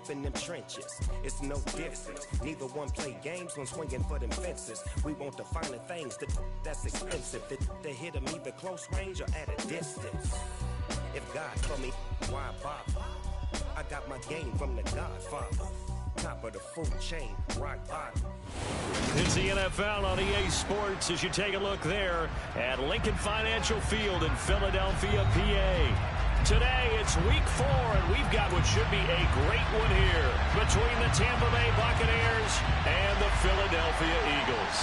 up in them trenches. It's no difference. Neither one play games when swinging for them fences. We want the finer things that's expensive. They hit them either close range or at a distance. If God for me, why bother? I got my game from the Godfather. Top of the food chain, rock bottom. It's the NFL on EA Sports as you take a look there at Lincoln Financial Field in Philadelphia, PA. Today it's week 4, and we've got what should be a great one here between the Tampa Bay Buccaneers and the Philadelphia Eagles.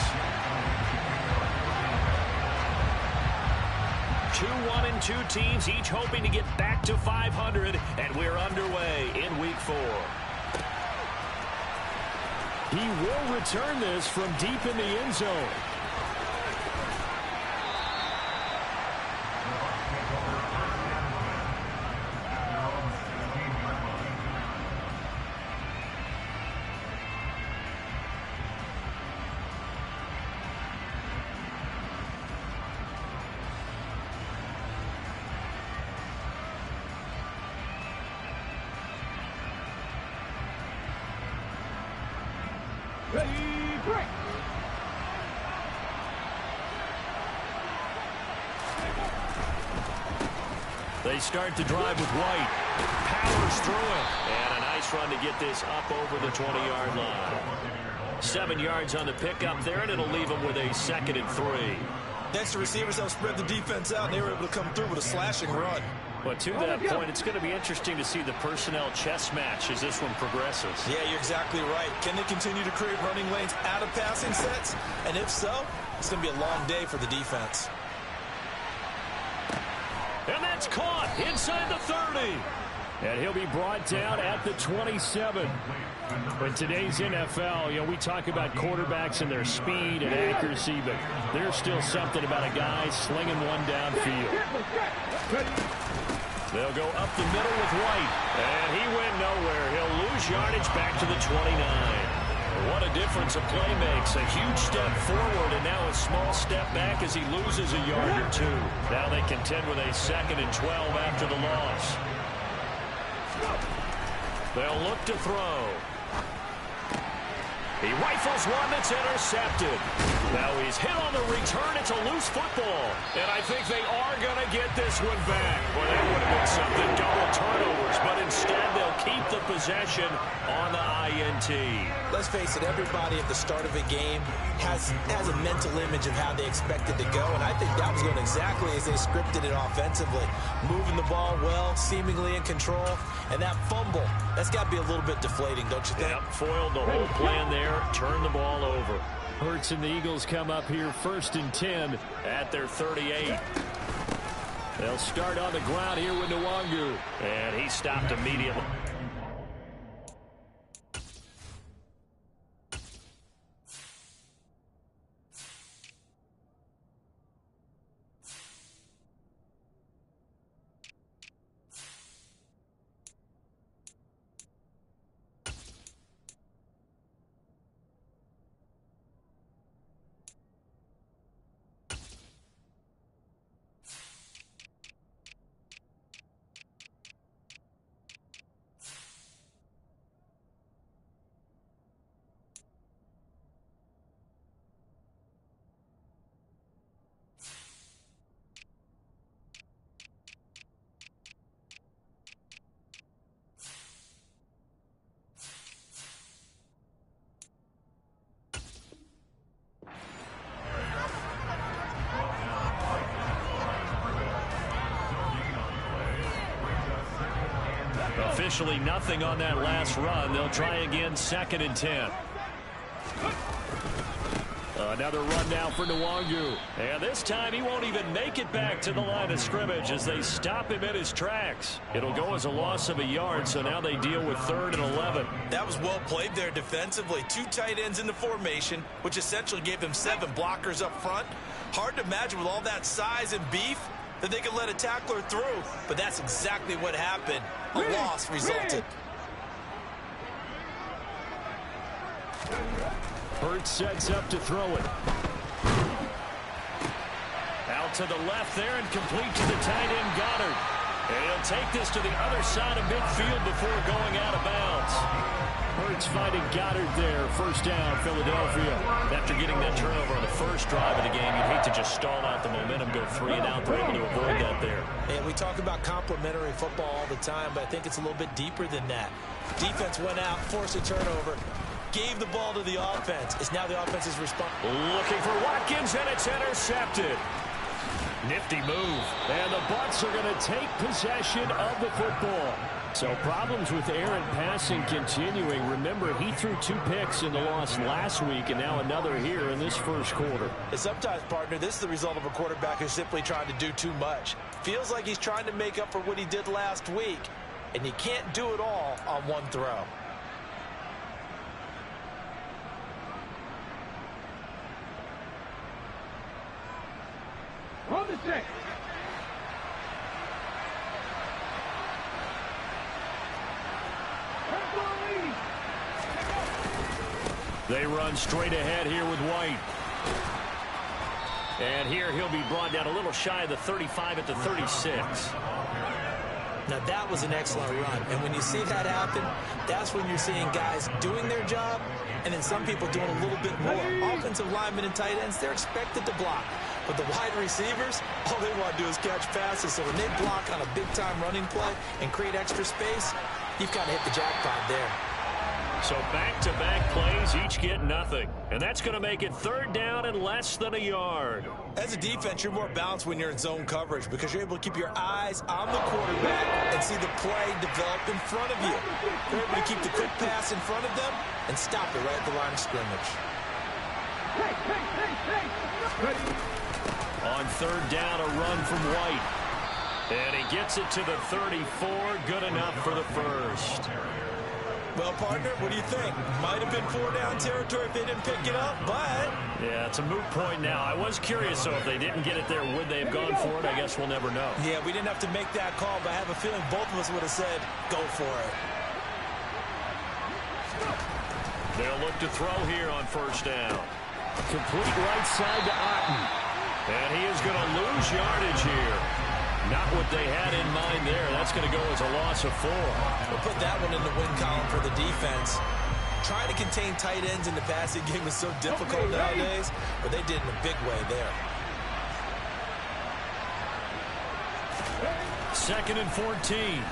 2-1-2 teams, each hoping to get back to 500, and we're underway in week 4. He will return this from deep in the end zone. They start to drive with White. Powers through it. And a nice run to get this up over the 20-yard line. 7 yards on the pickup there, and it'll leave them with a 2nd and 3. Next, the receivers help spread the defense out, and they were able to come through with a slashing run. But to that point, it's going to be interesting to see the personnel chess match as this one progresses. Yeah, you're exactly right. Can they continue to create running lanes out of passing sets? And if so, it's going to be a long day for the defense. And that's caught inside the 30. And he'll be brought down at the 27. In today's NFL, we talk about quarterbacks and their speed and accuracy, but there's still something about a guy slinging one downfield. They'll go up the middle with White. And he went nowhere. He'll lose yardage back to the 29. What a difference a play makes. A huge step forward and now a small step back as he loses a yard or 2. Now they contend with a 2nd and 12 after the loss. They'll look to throw. He rifles one that's intercepted. Now he's hit on the return. It's a loose football. And I think they are going to get this one back. Well, that would have been something. Double turnovers. But instead, they'll keep the possession on the INT. Let's face it, everybody at the start of a game has a mental image of how they expect it to go. And I think that was going exactly as they scripted it offensively. Moving the ball well, seemingly in control. And that fumble, that's got to be a little bit deflating, don't you think? Yep, foiled the whole plan there. Turn the ball over. Hurts and the Eagles come up here 1st and 10 at their 38. They'll start on the ground here with Nwangu. And he stopped immediately. Officially nothing on that last run. They'll try again, 2nd and 10. Another run now for Nwangu. And this time he won't even make it back to the line of scrimmage as they stop him in his tracks. It'll go as a loss of a yard, so now they deal with 3rd and 11. That was well played there defensively. 2 tight ends in the formation, which essentially gave them 7 blockers up front. Hard to imagine with all that size and beef that they could let a tackler through, but that's exactly what happened. A loss resulted. Hurts sets up to throw it. Out to the left there and complete to the tight end Goddard. And he'll take this to the other side of midfield before going out of bounds. Bucs finding Goddard there. First down, Philadelphia. After getting that turnover on the first drive of the game, you'd hate to just stall out the momentum, go 3 and out. They're able to avoid that there. And we talk about complementary football all the time, but I think it's a little bit deeper than that. Defense went out, forced a turnover, gave the ball to the offense. It's now the offense's response. Looking for Watkins, and it's intercepted. Nifty move. And the Bucs are going to take possession of the football. So problems with errant passing continuing. Remember, he threw 2 picks in the loss last week, and now another here in this first quarter. And sometimes, partner, this is the result of a quarterback who's simply trying to do too much. Feels like he's trying to make up for what he did last week, and you can't do it all on one throw. On the stick. They run straight ahead here with White. And here he'll be brought down a little shy of the 35 at the 36. Now that was an excellent run, and when you see that happen, that's when you're seeing guys doing their job, and then some people doing a little bit more. Offensive linemen and tight ends, they're expected to block. But the wide receivers, all they want to do is catch passes. So when they block on a big-time running play and create extra space, you've got to hit the jackpot there. So back-to-back plays, each get nothing. And that's going to make it 3rd down and less than a yard. As a defense, you're more balanced when you're in zone coverage because you're able to keep your eyes on the quarterback and see the play develop in front of you. You're able to keep the quick pass in front of them and stop it right at the line of scrimmage. On 3rd down, a run from White. And he gets it to the 34. Good enough for the first. Well, partner, what do you think? Might have been 4-down territory if they didn't pick it up, but... Yeah, it's a moot point now. I was curious, so if they didn't get it there, would they have gone for it? I guess we'll never know. Yeah, we didn't have to make that call, but I have a feeling both of us would have said, go for it. They'll look to throw here on 1st down. Complete right side to Otten. And he is going to lose yardage here. Not what they had in mind there. That's going to go as a loss of 4. We'll put that one in the win column for the defense. Trying to contain tight ends in the passing game is so difficult nowadays, but they did in a big way there. 2nd and 14.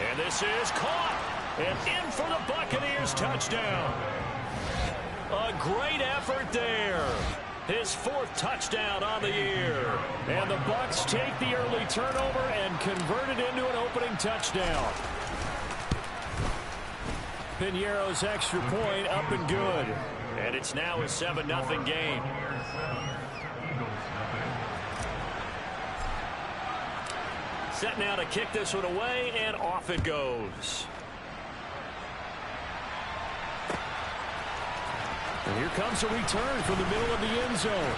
And this is caught. And in for the Buccaneers touchdown. A great effort there. His 4th touchdown on the year. And the Bucs take the early turnover and convert it into an opening touchdown. Piñeiro's extra point up and good. And it's now a 7-0 game. Set now to kick this one away, and off it goes. And here comes a return from the middle of the end zone.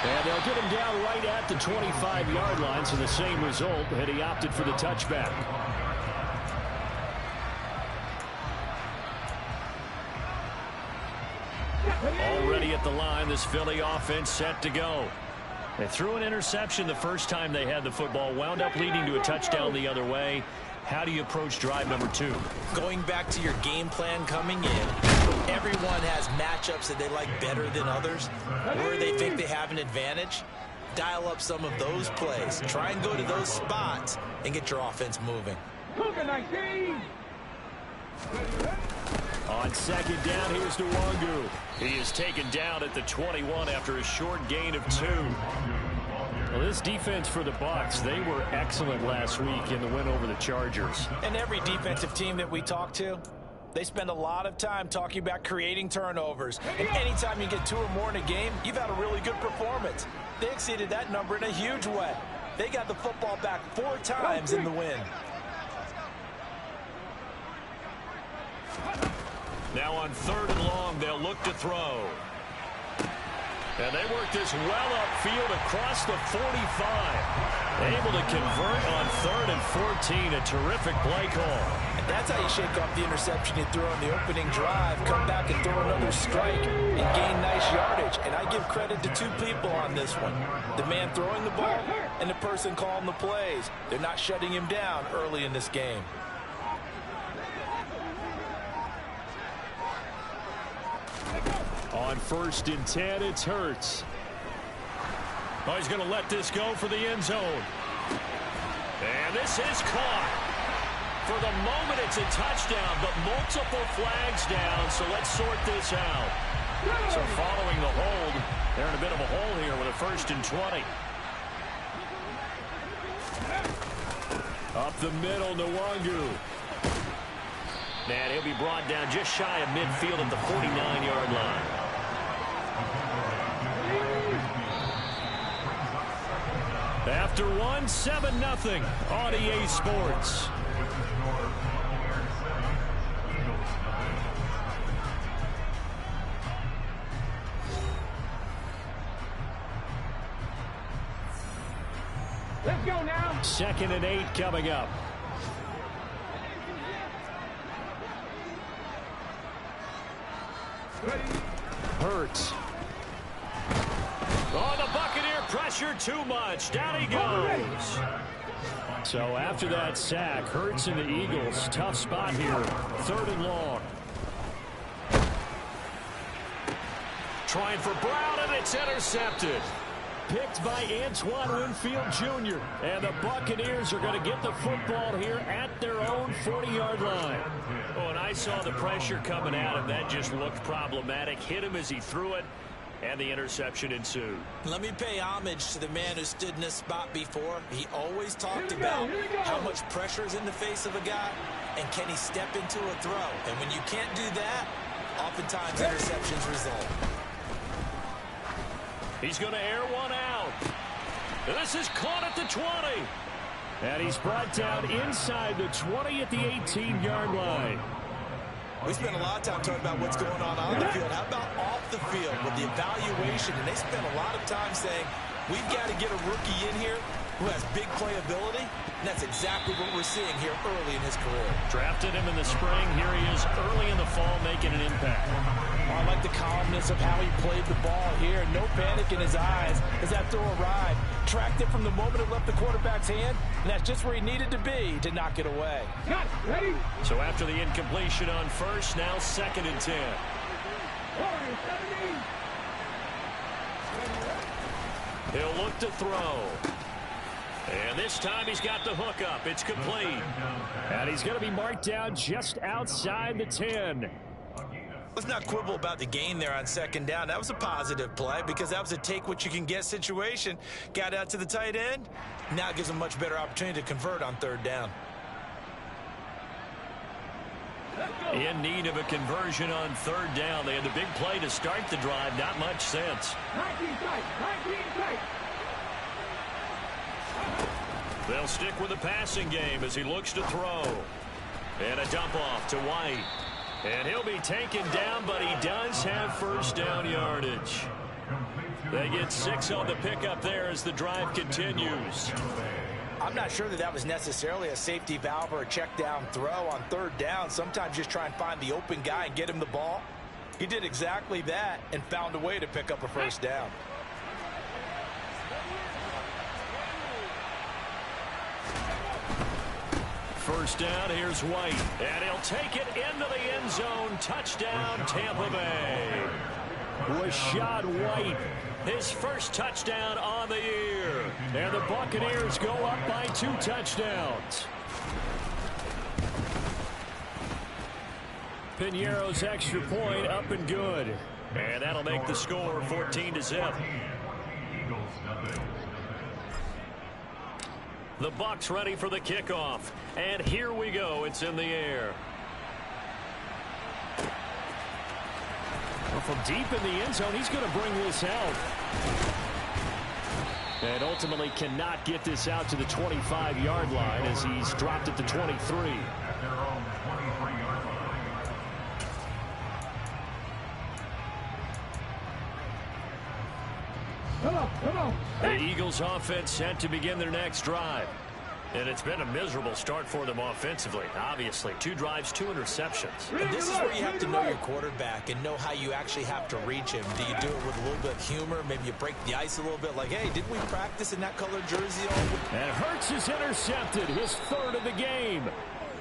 And they'll get him down right at the 25-yard line, so the same result had he opted for the touchback. Already at the line, this Philly offense set to go. They threw an interception the first time they had the football, wound up leading to a touchdown the other way. How do you approach drive number 2? Going back to your game plan coming in, everyone has matchups that they like better than others, where they think they have an advantage. Dial up some of those plays. Try and go to those spots and get your offense moving. On 2nd down, here's Nwangu. He is taken down at the 21 after a short gain of 2. Well, this defense for the Bucs, they were excellent last week in the win over the Chargers. And every defensive team that we talk to, they spend a lot of time talking about creating turnovers. And anytime you get 2 or more in a game, you've had a really good performance. They exceeded that number in a huge way. They got the football back 4 times in the win. Now on 3rd and long, they'll look to throw. And they work this well upfield across the 45. Able to convert on 3rd and 14, a terrific play call. And that's how you shake off the interception you throw on the opening drive, come back and throw another strike and gain nice yardage. And I give credit to two people on this one. The man throwing the ball and the person calling the plays. They're not shutting him down early in this game. On 1st and 10, it's Hurts. Oh, he's going to let this go for the end zone. And this is caught. For the moment, it's a touchdown, but multiple flags down, so let's sort this out. So following the hold, they're in a bit of a hole here with a 1st and 20. Up the middle, Nwangu. And he'll be brought down just shy of midfield at the 49-yard line. After one, 7-0 on EA Sports. Let's go now. 2nd and 8 coming up. Hurts. Oh, the Buccaneer pressure too much. Down he goes. So after that sack, Hurts and the Eagles, tough spot here. 3rd and long. Trying for Brown, and it's intercepted. Picked by Antoine Winfield Jr. And the Buccaneers are going to get the football here at their own 40-yard line. Oh, and I saw the pressure coming at him. That just looked problematic. Hit him as he threw it, and the interception ensued. Let me pay homage to the man who stood in this spot before. He always talked about how much pressure is in the face of a guy, and can he step into a throw. And when you can't do that, oftentimes interceptions result. He's going to air one out. This is caught at the 20. And he's brought down inside the 20 at the 18-yard line. We spent a lot of time talking about what's going on the field. How about off the field with the evaluation? And they spent a lot of time saying, we've got to get a rookie in here who has big playability. And that's exactly what we're seeing here early in his career. Drafted him in the spring. Here he is early in the fall making an impact. I like the calmness of how he played the ball here. No panic in his eyes as that throw arrived. Tracked it from the moment it left the quarterback's hand, and that's just where he needed to be to knock it away. Got it. Ready? So after the incompletion on 1st, now 2nd and 10. He'll look to throw. And this time he's got the hook up. It's complete. And he's going to be marked down just outside the 10. Let's not quibble about the gain there on 2nd down. That was a positive play because that was a take-what-you-can-get situation. Got out to the tight end. Now it gives them a much better opportunity to convert on 3rd down. In need of a conversion on 3rd down. They had the big play to start the drive. Not much sense. 19 tight. 19 tight. They'll stick with the passing game as he looks to throw. And a dump off to White. And he'll be taken down, but he does have 1st down yardage. They get 6 on the pickup there as the drive continues. I'm not sure that was necessarily a safety valve or a check down throw on 3rd down. Sometimes just try and find the open guy and get him the ball. He did exactly that and found a way to pick up a 1st down. First down, here's White. And he'll take it into the end zone. Touchdown, Tampa Bay. Rashad White, his 1st touchdown on the year. And the Buccaneers go up by 2 touchdowns. Piñeiro's extra point up and good. And that'll make the score 14-0. The Bucs ready for the kickoff. And here we go. It's in the air. Well, from deep in the end zone, he's going to bring this out. And ultimately cannot get this out to the 25-yard line as he's dropped at the 23. Come on. The Eagles offense set to begin their next drive. And it's been a miserable start for them offensively, obviously. 2 drives, 2 interceptions. And this is where you have to know your quarterback and know how you actually have to reach him. Do you do it with a little bit of humor? Maybe you break the ice a little bit like, hey, didn't we practice in that colored jersey all week? And Hurts is intercepted, his 3rd of the game.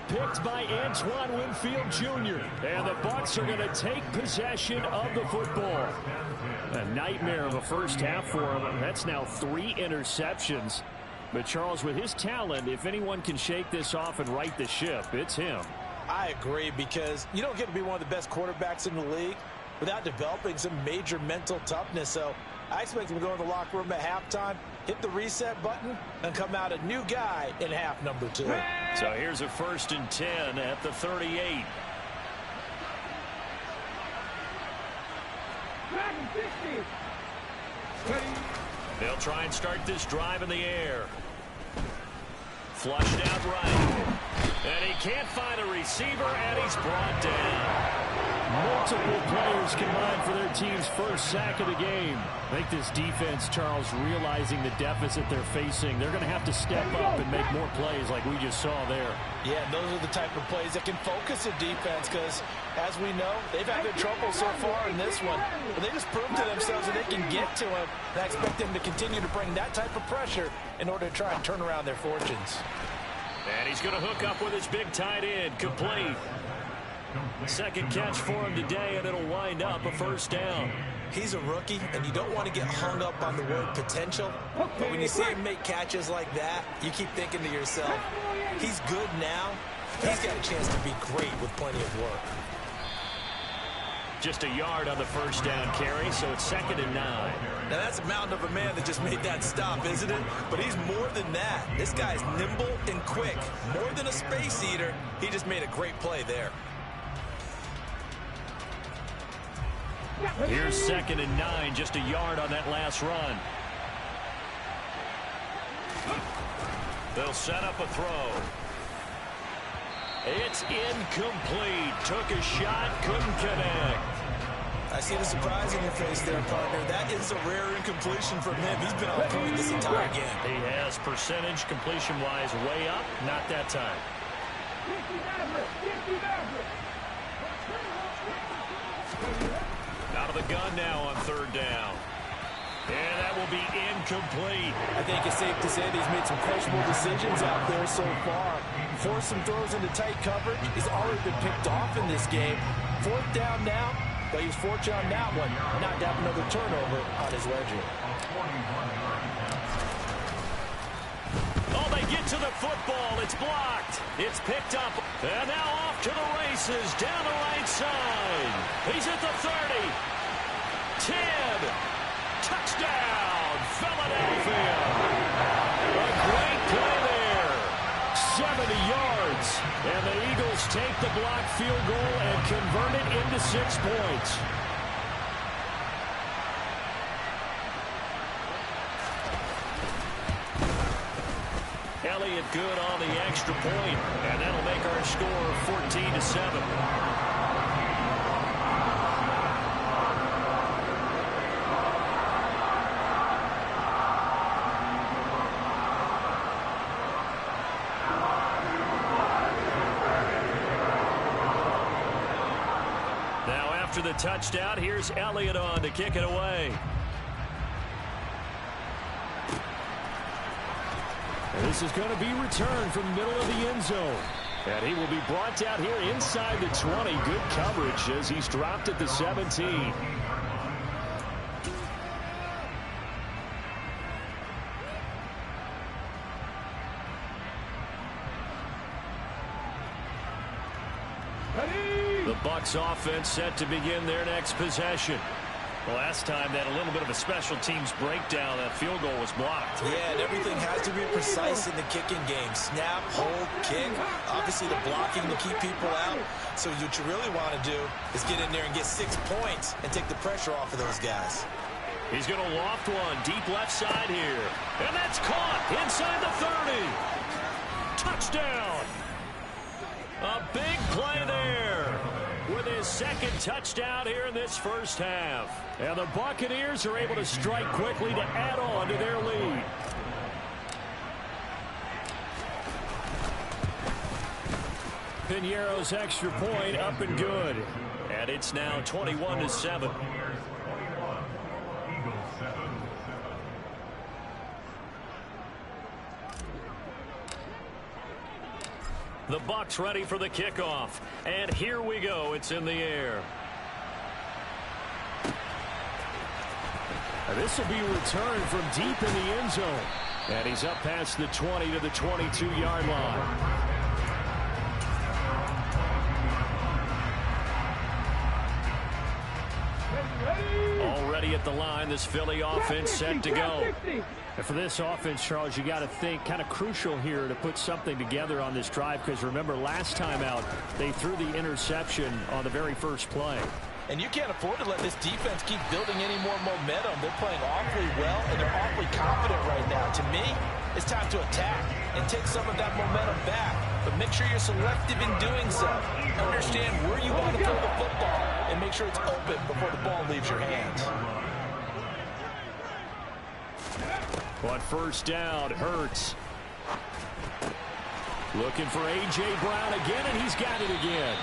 Picked by Antoine Winfield Jr. And the Bucs are going to take possession of the football. A nightmare of a first half for him. That's now 3 interceptions. But, Charles, with his talent, if anyone can shake this off and right the ship, it's him. I agree, because you don't get to be one of the best quarterbacks in the league without developing some major mental toughness. So I expect him to go in the locker room at halftime, hit the reset button, and come out a new guy in half number 2. So here's a 1st and 10 at the 38. They'll try and start this drive in the air. Flushed out right. And he can't find a receiver, and he's brought down. Multiple players combined for their team's 1st sack of the game. I think this defense, Charles, realizing the deficit they're facing, they're going to have to step up and make more plays like we just saw there. Yeah, those are the type of plays that can focus a defense because, as we know, they've had good trouble so far in this one. But they just proved to themselves that they can get to him. And I expect them to continue to bring that type of pressure in order to try and turn around their fortunes. And he's going to hook up with his big tight end, complete. 2nd catch for him today, and it'll wind up a 1st down. He's a rookie, and you don't want to get hung up on the word potential. But when you see him make catches like that, you keep thinking to yourself, he's good now. He's got a chance to be great with plenty of work. Just a yard on the 1st down carry, so it's 2nd and 9. Now that's a mountain of a man that just made that stop, isn't it? But he's more than that. This guy's nimble and quick. More than a space eater, he just made a great play there. Here's 2nd and 9, just a yard on that last run. They'll set up a throw. It's incomplete. Took a shot, couldn't connect. I see the surprise in your face there, partner. That is a rare incompletion from him. He's been on point this entire game. He has percentage completion-wise way up, not that time. Out of the gun now on 3rd down. And that will be incomplete. I think it's safe to say that he's made some questionable decisions out there so far. Forced some throws into tight coverage. He's already been picked off in this game. 4th down now, but he was fortunate on that one not to have another turnover on his ledger. Oh, they get to the football. It's blocked. It's picked up. And now off to the races down the right side. He's at the 30. 10. Touchdown, Philadelphia. A great play there. 70 yards. And the Eagles take the blocked field goal and convert it into 6 points. Elliott good on the extra point, and that'll make our score 14-7. After the touchdown, here's Elliott on to kick it away. And this is going to be returned from the middle of the end zone. And he will be brought down here inside the 20. Good coverage as he's dropped at the 17. The Bucs offense set to begin their next possession. Well, last time they had a little bit of a special teams breakdown. That field goal was blocked. Yeah, and everything has to be precise in the kicking game. Snap, hold, kick. Obviously the blocking to keep people out. So what you really want to do is get in there and get 6 points and take the pressure off of those guys. He's going to loft one deep left side here. And that's caught inside the 30. Touchdown. A big play there with his 2nd touchdown here in this first half. And the Buccaneers are able to strike quickly to add on to their lead. Piñeiro's extra point up and good. And it's now 21-7. The Bucs ready for the kickoff. And here we go. It's in the air. And this will be returned from deep in the end zone. And he's up past the 20 to the 22-yard line. Already at the line, this Philly offense set to go. And for this offense, Charles, you got to think kind of crucial here to put something together on this drive, because remember last time out they threw the interception on the very first play. And you can't afford to let this defense keep building any more momentum. They're playing awfully well, and they're awfully confident right now. To me, it's time to attack and take some of that momentum back. But make sure you're selective in doing so. Understand where you want to throw the football and make sure it's open before the ball leaves your hands. On first down, Hurts. Looking for A.J. Brown again, and he's got it again.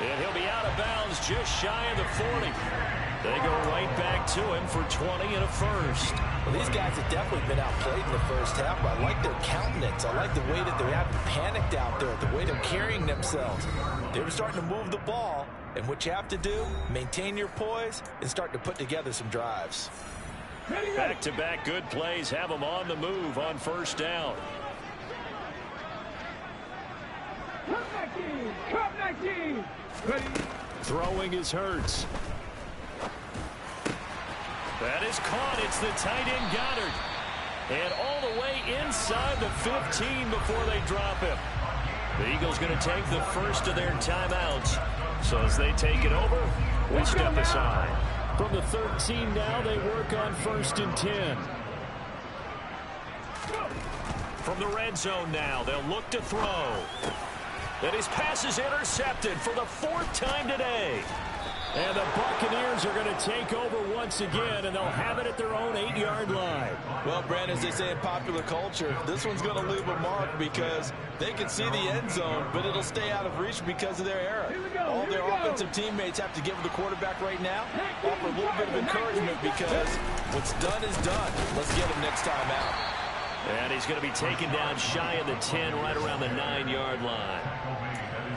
And he'll be out of bounds just shy of the 40. They go right back to him for 20 and a first. Well, these guys have definitely been outplayed in the first half. I like their countenance. I like the way that they haven't panicked out there, the way they're carrying themselves. They were starting to move the ball, and what you have to do, maintain your poise and start to put together some drives. Back-to-back good plays have them on the move on first down. Throwing is Hurts. That is caught. It's the tight end Goddard. And all the way inside the 15 before they drop him. The Eagles going to take the first of their timeouts. So as they take it over, we step aside. From the 13 now, they work on 1st and 10. From the red zone now, they'll look to throw. And his pass is intercepted for the 4th time today. And the Buccaneers are going to take over once again, and they'll have it at their own 8-yard line. Well, Brandon, as they say in popular culture, this one's going to leave a mark because they can see the end zone, but it'll stay out of reach because of their error. All their offensive teammates have to give the quarterback right now, offer a little bit of encouragement because what's done is done. Let's get him next time out. And he's going to be taken down shy of the 10, right around the 9-yard line.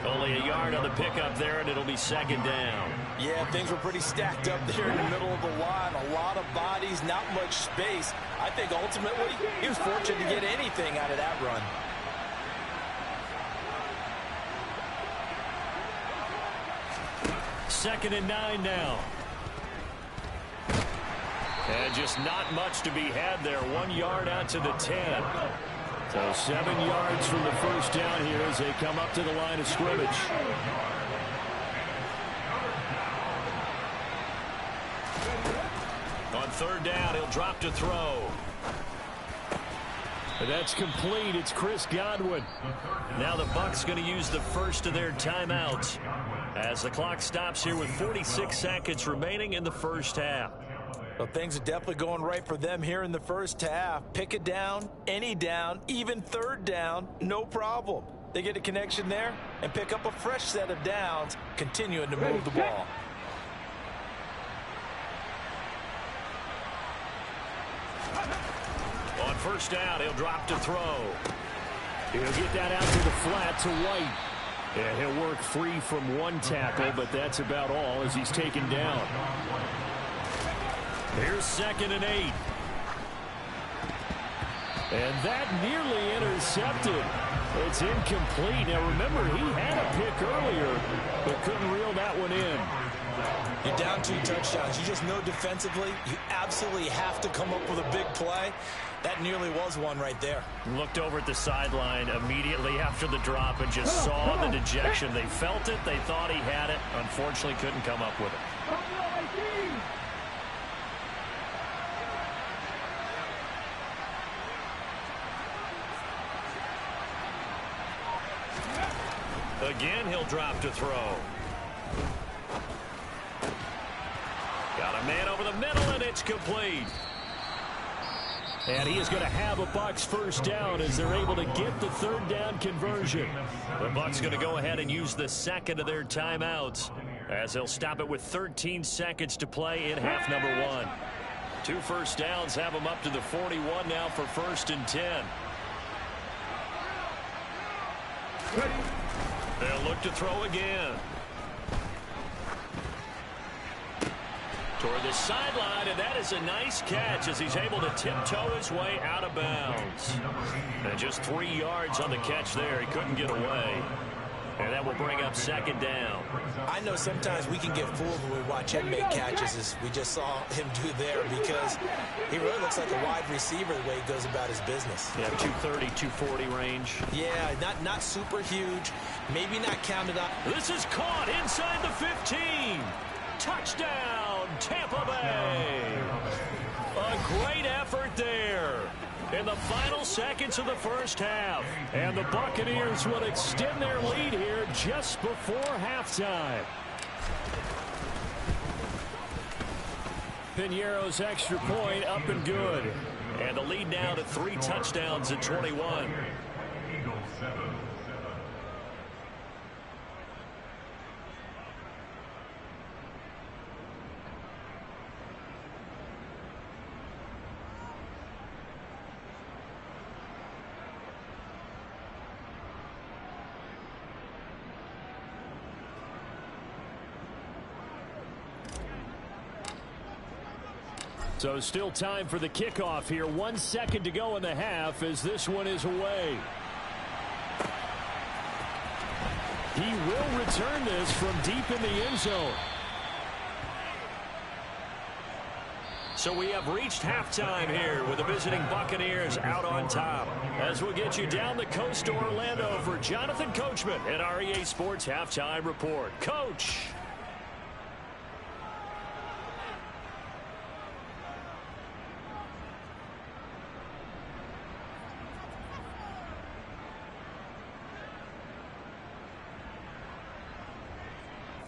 Only a yard on the pickup there, and it'll be 2nd down. Yeah, things were pretty stacked up there in the middle of the line. A lot of bodies, not much space. I think ultimately he was fortunate to get anything out of that run. Second and 9 now. And just not much to be had there. 1 yard out to the 10. So 7 yards from the first down here as they come up to the line of scrimmage. On 3rd down, he'll drop to throw. And that's complete. It's Chris Godwin. Now the Bucs going to use the first of their timeouts as the clock stops here with 46 seconds remaining in the first half. Well, things are definitely going right for them here in the first half. Pick a down, any down, even 3rd down, no problem. They get a connection there and pick up a fresh set of downs, continuing to move the ball. On first down, he'll drop to throw. He'll get that out to the flat to White. And he'll work free from 1 tackle, but that's about all as he's taken down. Here's 2nd and 8. And that nearly intercepted. It's incomplete. Now remember, he had a pick earlier, but couldn't reel that one in. You're down 2 touchdowns. You just know defensively you absolutely have to come up with a big play. That nearly was one right there. Looked over at the sideline immediately after the drop and just saw the dejection. They felt it. They thought he had it. Unfortunately, couldn't come up with it. Again, he'll drop to throw. Got a man over the middle, and it's complete. And he is going to have a Bucs first down as they're able to get the third down conversion. The Bucs going to go ahead and use the second of their timeouts as they'll stop it with 13 seconds to play in half number 1. 2 first downs have them up to the 41 now for 1st and 10. They'll look to throw again. Toward the sideline, and that is a nice catch as he's able to tiptoe his way out of bounds. And just 3 yards on the catch there. He couldn't get away. And that will bring up 2nd down. I know sometimes we can get fooled when we watch him make catches, as we just saw him do there, because he really looks like a wide receiver the way he goes about his business. Yeah, 230, 240 range. Yeah, not super huge, maybe not counted up. This is caught inside the 15. Touchdown, Tampa Bay. A great effort there in the final seconds of the first half. And the Buccaneers will extend their lead here just before halftime. Piñeiro's extra point up and good. And the lead now to 3 touchdowns at 21. So still time for the kickoff here. 1 second to go in the half as this one is away. He will return this from deep in the end zone. So we have reached halftime here with the visiting Buccaneers out on top. As we'll get you down the coast to Orlando for Jonathan Coachman at our EA Sports Halftime Report. Coach.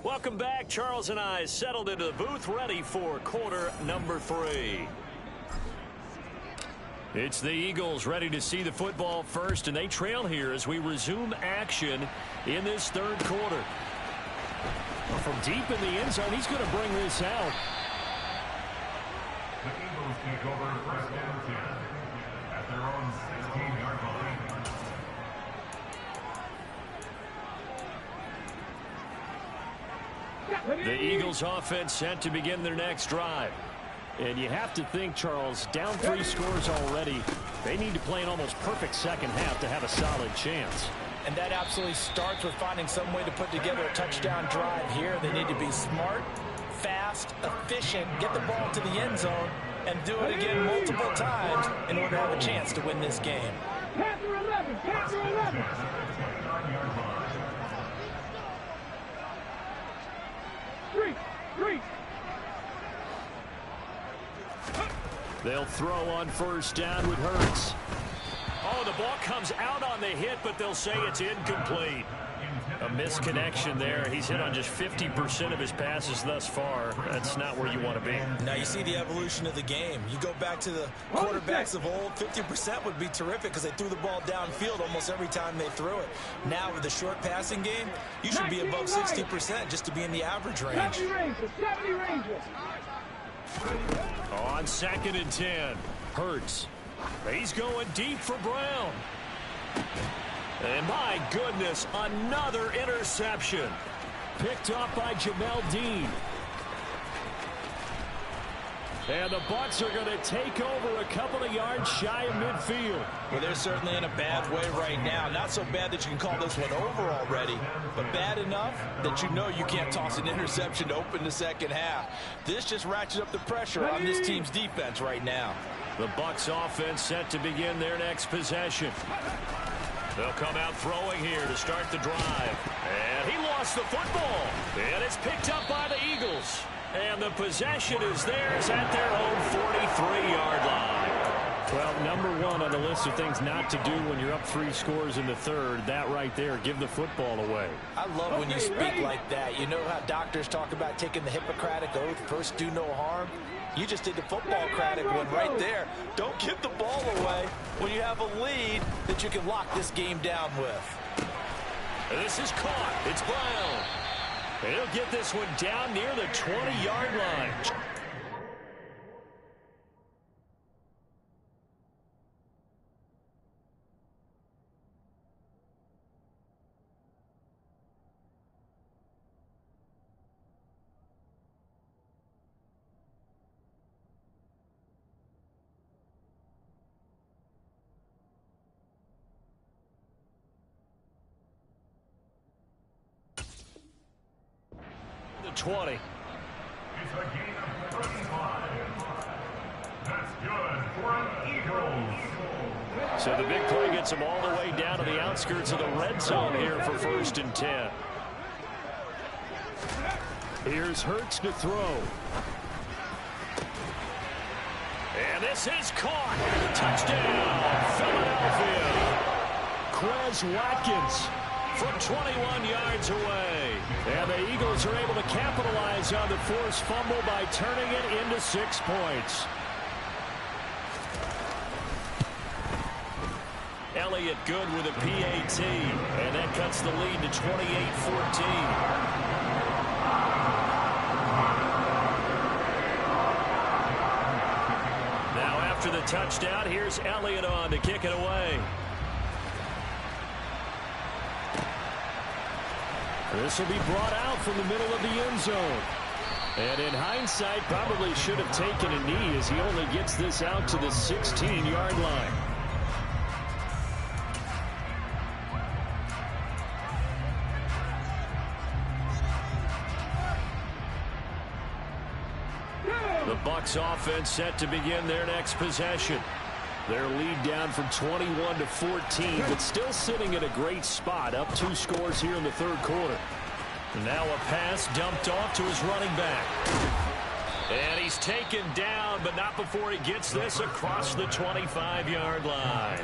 Welcome back. Charles and I settled into the booth ready for quarter number 3. It's the Eagles ready to see the football first, and they trail here as we resume action in this third quarter. From deep in the end zone, he's going to bring this out. The Eagles take over first down 10 at their own 16-yard line. The Eagles offense set to begin their next drive. And you have to think, Charles, down 3 scores already. They need to play an almost perfect second half to have a solid chance. And that absolutely starts with finding some way to put together a touchdown drive here. They need to be smart, fast, efficient, get the ball to the end zone, and do it again multiple times in order to have a chance to win this game. Panther 11, Panther 11. Three. They'll throw on first down with Hurts. Oh, the ball comes out on the hit, but they'll say it's incomplete. A misconnection there. He's hit on just 50% of his passes thus far. That's not where you want to be. Now you see the evolution of the game. You go back to the quarterbacks of old, 50% would be terrific because they threw the ball downfield almost every time they threw it. Now with the short passing game, you should be above 60% just to be in the average range. 70 Rangers. On 2nd and 10, Hurts. He's going deep for Brown. And my goodness, another interception. Picked off by Jamel Dean. And the Bucs are going to take over a couple of yards shy of midfield. Well, they're certainly in a bad way right now. Not so bad that you can call this one over already, but bad enough that you know you can't toss an interception to open the second half. This just ratchets up the pressure on this team's defense right now. The Bucs offense set to begin their next possession. They'll come out throwing here to start the drive. And he lost the football. And it's picked up by the Eagles. And the possession is theirs at their own 43-yard line. Well, number one on the list of things not to do when you're up 3 scores in the third, that right there, give the football away. I love when you speak like that. You know how doctors talk about taking the Hippocratic Oath, first do no harm? You just did the football-cratic one right there. Don't give the ball away when you have a lead that you can lock this game down with. This is caught. It's Brown. And he'll get this one down near the 20-yard line. The 20. It's a gain of 35. That's good for an Eagles. So the big play gets them all the way down to the outskirts of the red zone here for 1st and 10. Here's Hurts to throw. And this is caught. Touchdown, Philadelphia. Quez Watkins from 21 yards away. And the Eagles are able to capitalize on the forced fumble by turning it into 6 points. Elliott good with a PAT. And that cuts the lead to 28-14. Now after the touchdown, here's Elliott on to kick it away. This will be brought out from the middle of the end zone. And in hindsight, probably should have taken a knee as he only gets this out to the 16-yard line. The Bucs offense set to begin their next possession. Their lead down from 21 to 14, but still sitting at a great spot, up 2 scores here in the third quarter. Now a pass dumped off to his running back. And he's taken down, but not before he gets this across the 25-yard line.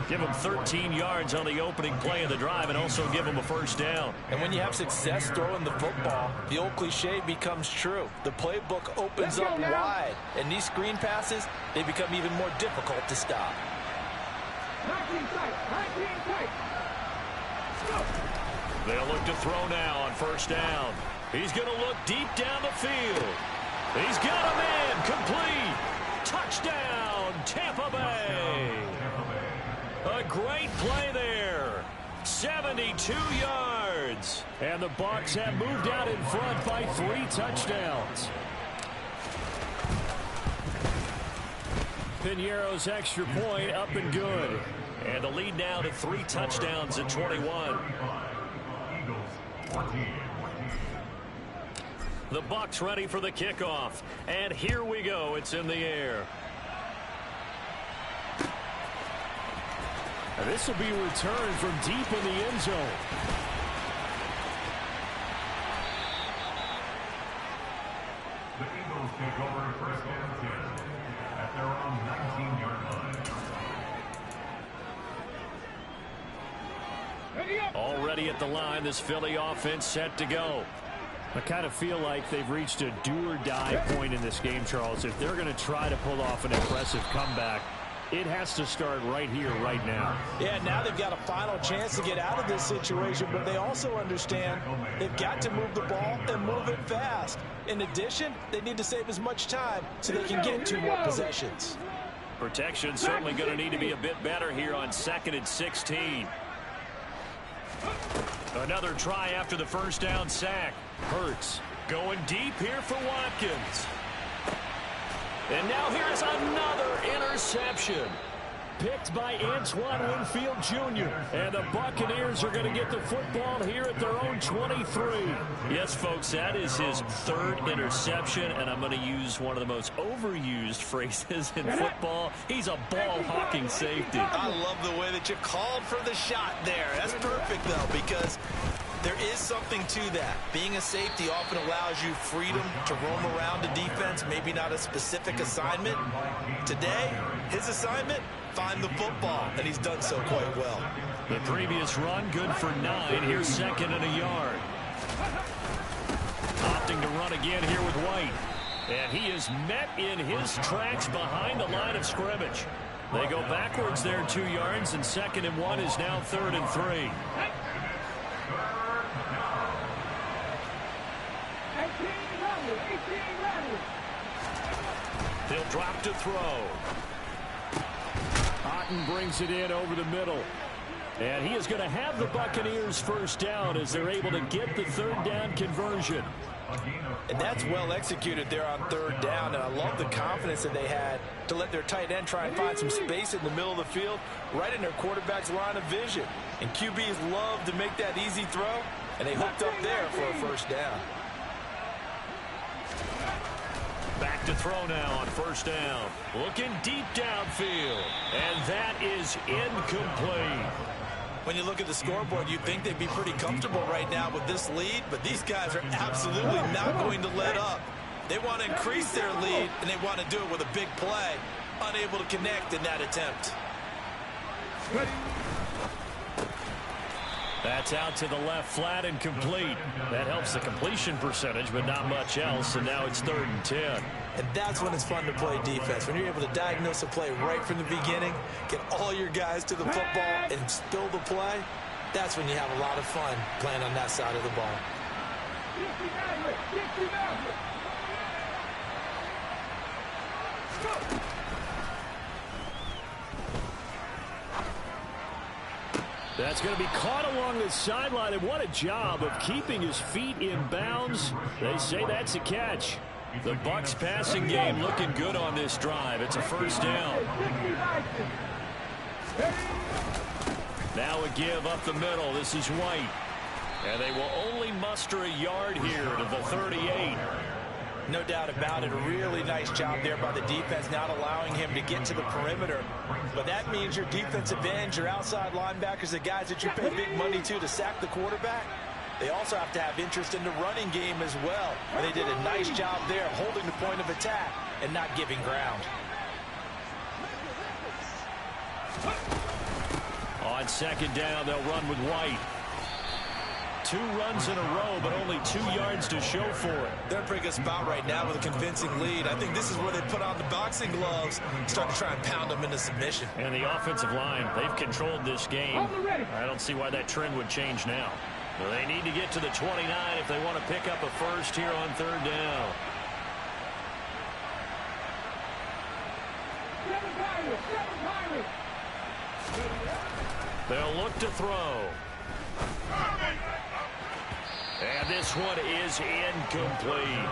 Give him 13 yards on the opening play of the drive and also give him a first down. And when you have success throwing the football, the old cliche becomes true. The playbook opens up wide, and these screen passes, they become even more difficult to stop. They'll look to throw now on first down. He's going to look deep down the field. He's got him in, complete. Touchdown, Tampa Bay. A great play there. 72 yards. And the Bucs have moved out in front by 3 touchdowns. Piñeiro's extra point up and good. And the lead now to 3 touchdowns at 21. Eagles 14. The Bucs ready for the kickoff. And here we go. It's in the air. And this will be returned from deep in the end zone. The Eagles take over 1st and 10 at their own 19-yard line. Already at the line, this Philly offense set to go. I kind of feel like they've reached a do-or-die point in this game, Charles. If they're going to try to pull off an impressive comeback, it has to start right here, right now. Yeah, now they've got a final chance to get out of this situation, but they also understand they've got to move the ball and move it fast. In addition, they need to save as much time so they can get 2 more possessions. Protection certainly going to need to be a bit better here on 2nd and 16. Another try after the first down sack. Hurts going deep here for Watkins. And now here's another interception. Picked by Antoine Winfield Jr. And the Buccaneers are going to get the football here at their own 23. Yes, folks, that is his 3rd interception, and I'm going to use one of the most overused phrases in football. He's a ball-hawking safety. I love the way that you called for the shot there. That's perfect, though, because There is something to that. Being a safety often allows you freedom to roam around the defense, maybe not a specific assignment. Today, his assignment, find the football, and he's done so quite well. The previous run, good for 9. Here's 2nd and a yard. Opting to run again here with White. And he is met in his tracks behind the line of scrimmage. They go backwards there 2 yards, and 2nd and 1 is now 3rd and 3. 18 runners. They'll drop to throw. Otten brings it in over the middle. And he is going to have the Buccaneers first down as they're able to get the 3rd down conversion. And that's well executed there on 3rd down. And I love the confidence that they had to let their tight end try and find some space in the middle of the field, right in their quarterback's line of vision. And QBs love to make that easy throw, and they hooked up there for a first down. Back to throw now on 1st down. Looking deep downfield. And that is incomplete. When you look at the scoreboard, you'd think they'd be pretty comfortable right now with this lead, but these guys are absolutely not going to let up. They want to increase their lead, and they want to do it with a big play. Unable to connect in that attempt. That's out to the left, flat and complete. That helps the completion percentage, but not much else, and now it's 3rd and 10. And that's when it's fun to play defense. When you're able to diagnose a play right from the beginning, get all your guys to the football and spill the play, that's when you have a lot of fun playing on that side of the ball. That's going to be caught along the sideline, and what a job of keeping his feet in bounds. They say that's a catch. The Bucs passing game looking good on this drive. It's a first down. Now a give up the middle. This is White. And they will only muster a yard here to the 38. No doubt about it. A really nice job there by the defense, not allowing him to get to the perimeter. But that means your defensive ends, your outside linebackers, the guys that you pay big money to sack the quarterback, they also have to have interest in the running game as well. And they did a nice job there holding the point of attack and not giving ground. On 2nd down, they'll run with White. 2 runs in a row, but only 2 yards to show for it. They're in a pretty good spot right now with a convincing lead. I think this is where they put on the boxing gloves and start to try and pound them into submission. And the offensive line, they've controlled this game. I don't see why that trend would change now. Well, they need to get to the 29 if they want to pick up a first here on 3rd down. They'll look to throw. And this one is incomplete.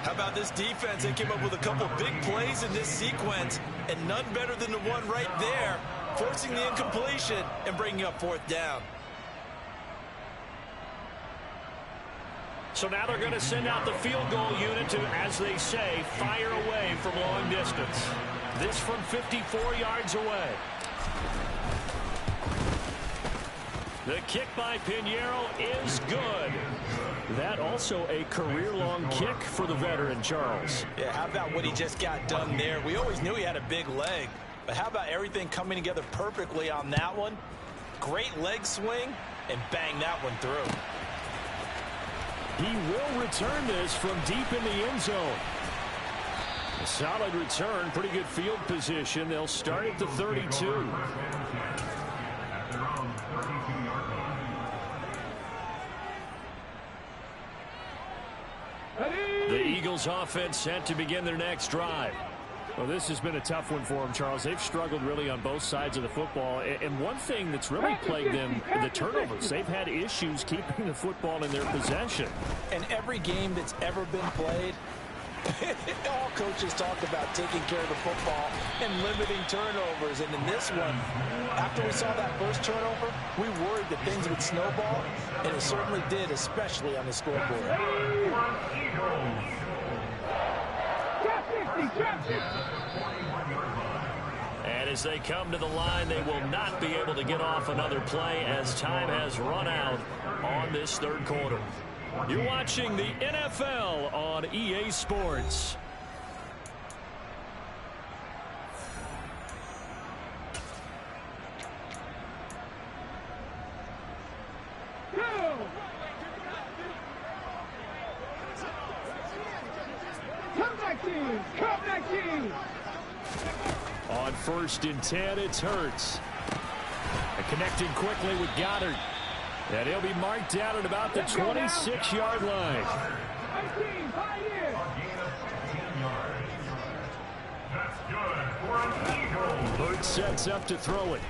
How about this defense? They came up with a couple big plays in this sequence, and none better than the one right there, forcing the incompletion and bringing up 4th down. So now they're going to send out the field goal unit to, as they say, fire away from long distance. This from 54 yards away. The kick by Pinheiro is good. That also a career-long kick for the veteran, Charles. Yeah, how about what he just got done there? We always knew he had a big leg, but how about everything coming together perfectly on that one? Great leg swing, and bang that one through. He will return this from deep in the end zone. A solid return, pretty good field position. They'll start at the 32. The Eagles offense set to begin their next drive. Well, this has been a tough one for them, Charles. They've struggled really on both sides of the football. And one thing that's really plagued them, the turnovers. They've had issues keeping the football in their possession. And every game that's ever been played, all coaches talk about taking care of the football and limiting turnovers. And in this one, after we saw that first turnover, we worried that things would snowball, and it certainly did, especially on the scoreboard. And as they come to the line. They will not be able to get off another play as time has run out on this third quarter. You're watching the NFL on EA Sports. On 1st and 10, it's Hurts. Connecting quickly with Goddard. And he'll be marked out at about the 26-yard line. Hurts sets up to throw it.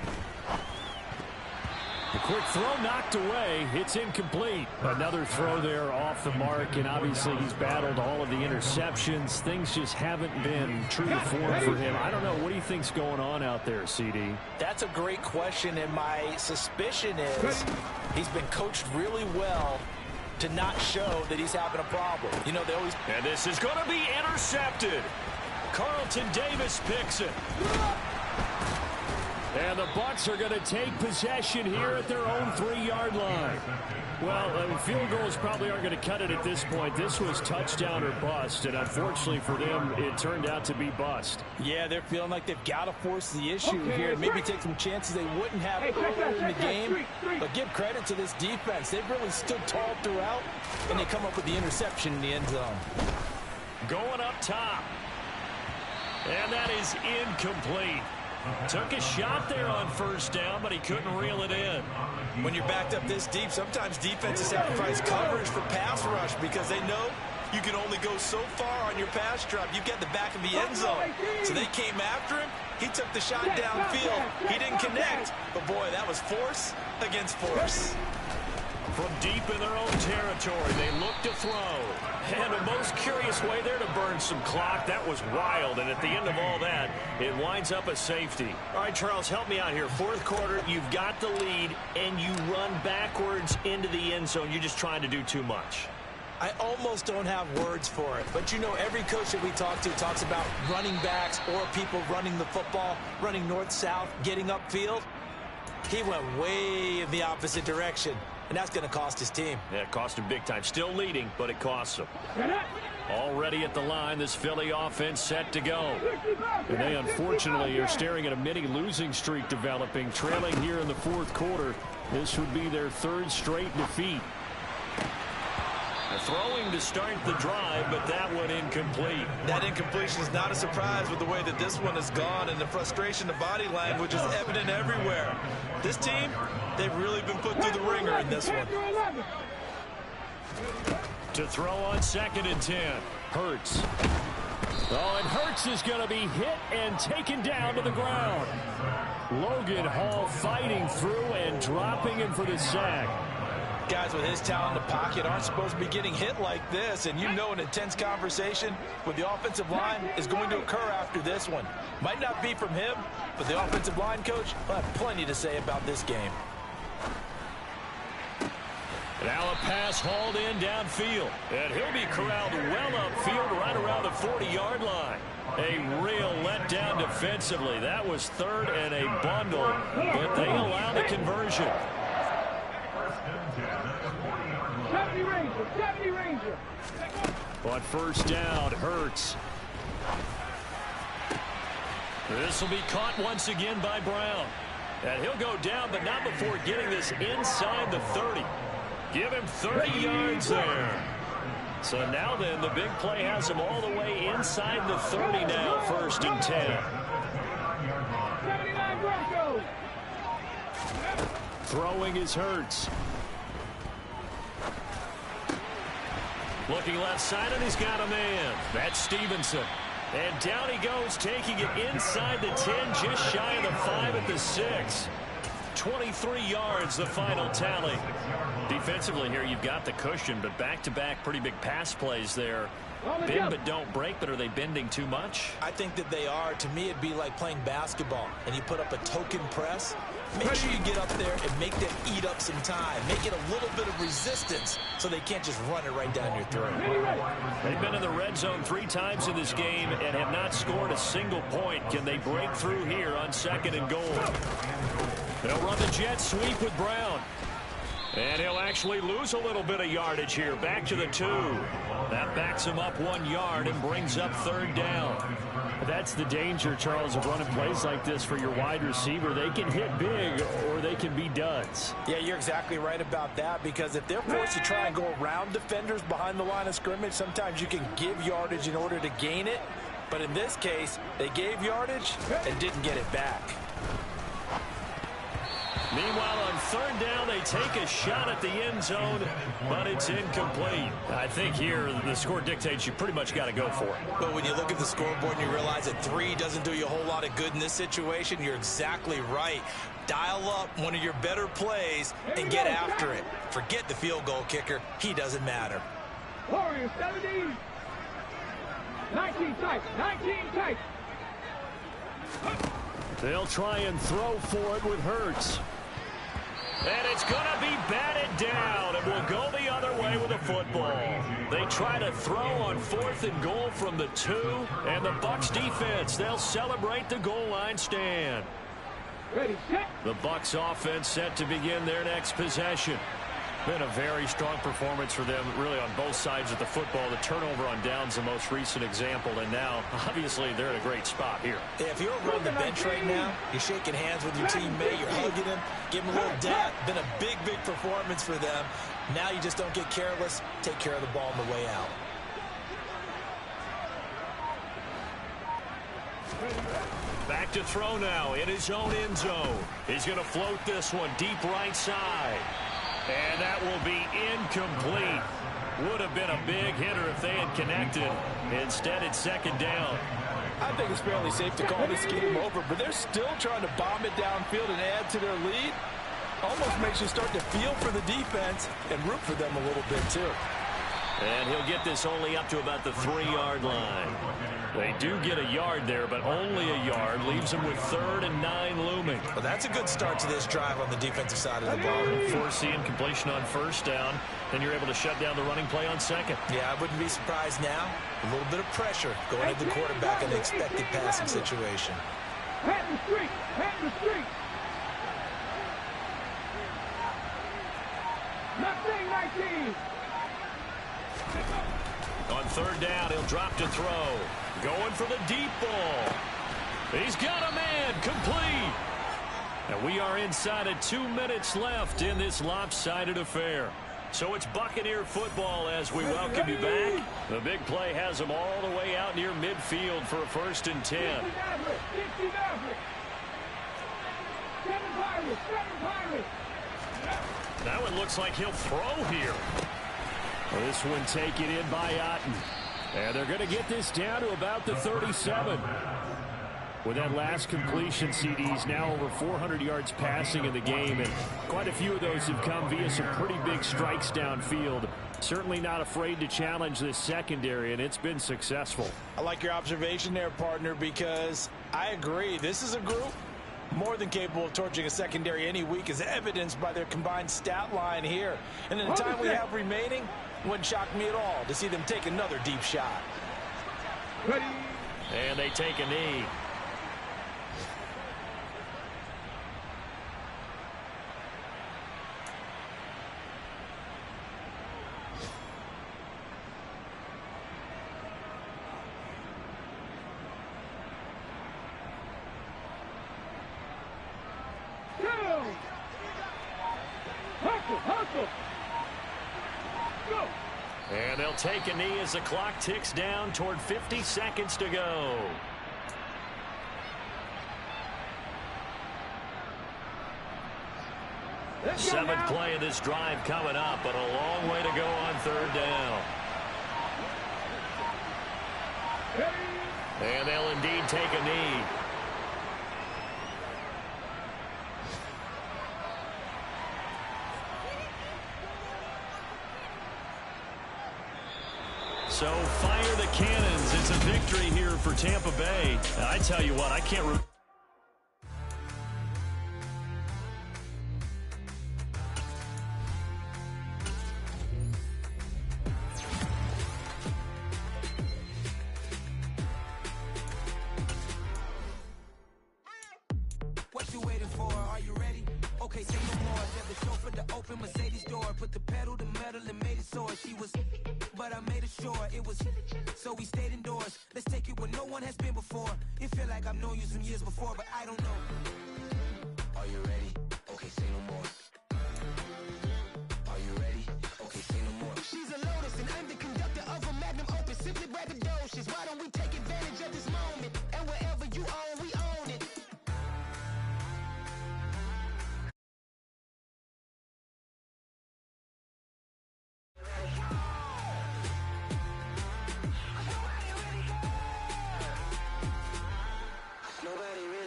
The quick throw knocked away. It's incomplete. Another throw there off the mark, and obviously he's battled all of the interceptions. Things just haven't been true to form for him. I don't know. What do you think's going on out there, CD? That's a great question, and my suspicion is he's been coached really well to not show that he's having a problem. You know, they always... And this is going to be intercepted. Carlton Davis picks it. And the Bucs are going to take possession here at their own 3-yard line. Well, field goals probably aren't going to cut it at this point. This was touchdown or bust, and unfortunately for them, it turned out to be bust. Yeah, they're feeling like they've got to force the issue here. Maybe take some chances they wouldn't have earlier in the game. But give credit to this defense. They've really stood tall throughout, and they come up with the interception in the end zone. Going up top. And that is incomplete. Took a shot there on 1st down, but he couldn't reel it in. When you're backed up this deep, sometimes defenses sacrifice coverage for pass rush because they know you can only go so far on your pass drop. You've got the back of the end zone. So they came after him. He took the shot downfield. He didn't connect. But, boy, that was force against force. From deep in their own territory, they look to throw. And a most curious way there to burn some clock. That was wild, and at the end of all that, it winds up a safety. All right, Charles, help me out here. 4th quarter, you've got the lead, and you run backwards into the end zone. You're just trying to do too much. I almost don't have words for it. But, you know, every coach that we talk to talks about running backs or people running the football, running north-south, getting upfield. He went way in the opposite direction. And that's going to cost his team. Yeah, it cost him big time. Still leading, but it costs him. Already at the line, this Philly offense set to go. And they, unfortunately, are staring at a mini-losing streak developing, trailing here in the 4th quarter. This would be their 3rd straight defeat. Throwing to start the drive, but that one incomplete. That incompletion is not a surprise with the way that this one has gone, and the frustration, the body language is evident everywhere. This team, they've really been put through the ringer in this one. To throw on 2nd and 10. Hurts. Oh, and Hurts is going to be hit and taken down to the ground. Logan Hall fighting through and dropping him for the sack. Guys with his talent in the pocket aren't supposed to be getting hit like this, and you know an intense conversation with the offensive line is going to occur after this one. Might not be from him, but the offensive line coach will have plenty to say about this game. Now a pass hauled in downfield, and he'll be corralled well upfield right around the 40-yard line. A real letdown defensively. That was 3rd and a bundle, but they allow the conversion. 70 Ranger. But 1st down, Hurts. This will be caught once again by Brown. And he'll go down, but not before getting this inside the 30. Give him 30 yards there. So now then, the big play has him all the way inside the 30 now, 1st and 10. 79 Broncos. Throwing is Hurts. Looking left side, and he's got a man. That's Stevenson. And down he goes, taking it inside the 10, just shy of the 5 at the 6. 23 yards, the final tally. Defensively here, you've got the cushion, but back-to-back pretty big pass plays there. Bend but don't break, but are they bending too much? I think that they are. To me, it'd be like playing basketball, and you put up a token press, Make sure you get up there and make them eat up some time. Make it a little bit of resistance so they can't just run it right down your throat. They've been in the red zone 3 times in this game and have not scored a single point. Can they break through here on 2nd and goal? They'll run the jet sweep with Brown. And he'll actually lose a little bit of yardage here. Back to the 2. That backs him up 1 yard and brings up 3rd down. That's the danger, Charles, of running plays like this for your wide receiver. They can hit big or they can be duds. Yeah, you're exactly right about that, because if they're forced to try and go around defenders behind the line of scrimmage, sometimes you can give yardage in order to gain it. But in this case, they gave yardage and didn't get it back. Meanwhile, on 3rd down, they take a shot at the end zone, but it's incomplete. I think here the score dictates you pretty much got to go for it. But when you look at the scoreboard and you realize that 3 doesn't do you a whole lot of good in this situation, you're exactly right. Dial up one of your better plays and get after it. Forget the field goal kicker. He doesn't matter. Warriors 17. 19 tight. 19 tight. They'll try and throw for it with Hurts. And it's going to be batted down, and will go the other way with the football. They try to throw on 4th and goal from the 2, and the Bucs defense, they'll celebrate the goal line stand. Ready, set. The Bucs offense set to begin their next possession. Been a very strong performance for them, really, on both sides of the football. The turnover on downs, the most recent example, and now, obviously, they're in a great spot here. Yeah, if you're over on the bench right now, you're shaking hands with your teammate, you're hugging him, giving him a little dap. Been a big, big performance for them. Now you just don't get careless. Take care of the ball on the way out. Back to throw now in his own end zone. He's going to float this one deep right side. And that will be incomplete. Would have been a big hitter if they had connected. Instead, it's 2nd down. I think it's fairly safe to call this game over, but they're still trying to bomb it downfield and add to their lead. Almost makes you start to feel for the defense and root for them a little bit, too. And he'll get this only up to about the 3-yard line. They do get a yard there, but only a yard. Leaves them with 3rd and 9 looming. Well, that's a good start to this drive on the defensive side of the ball. Forcing completion on 1st down. Then you're able to shut down the running play on 2nd. Yeah, I wouldn't be surprised now. A little bit of pressure going at the quarterback in the expected passing situation. Pat the street. Pat the street. Nothing 19. On 3rd down, he'll drop to throw. Going for the deep ball. He's got a man. Complete. And we are inside of 2 minutes left in this lopsided affair. So it's Buccaneer football as we welcome you back. The big play has them all the way out near midfield for a 1st and 10. 7 Pirates. 7 Pirates. That one looks like he'll throw here. This one taken in by Otten. And they're going to get this down to about the 37. With that last completion, CD's now over 400 yards passing in the game, and quite a few of those have come via some pretty big strikes downfield. Certainly not afraid to challenge this secondary, and it's been successful. I like your observation there, partner, because I agree. This is a group more than capable of torching a secondary any week, as evidenced by their combined stat line here. And in the time we have remaining, wouldn't shock me at all to see them take another deep shot. Ready. And they take a knee. Hustle. Go. And they'll take a knee as the clock ticks down toward 50 seconds to go. Seventh play of this drive coming up, but a long way to go on 3rd down. And they'll indeed take a knee. So fire the cannons. It's a victory here for Tampa Bay. I tell you what, I can't lady's door. Put the pedal to metal and made it soar. She was, but I made her sure it was. So we stayed indoors. Let's take it where no one has been before. It feel like I've known you some years before, but I don't know. Are you ready? Okay, say no more. Are you ready? Okay, say no more. She's a Lotus and I'm the conductor of a magnum opus. Simply braggadocious. Why don't we take advantage of this moment? And wherever you own, we own it.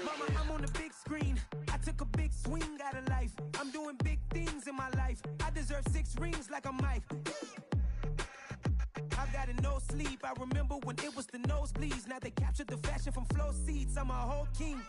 Mama, I'm on the big screen. I took a big swing out of life. I'm doing big things in my life. I deserve 6 rings like a Mike. I've got no sleep. I remember when it was the nosebleeds. Now they captured the fashion from flow seats. I'm a whole king.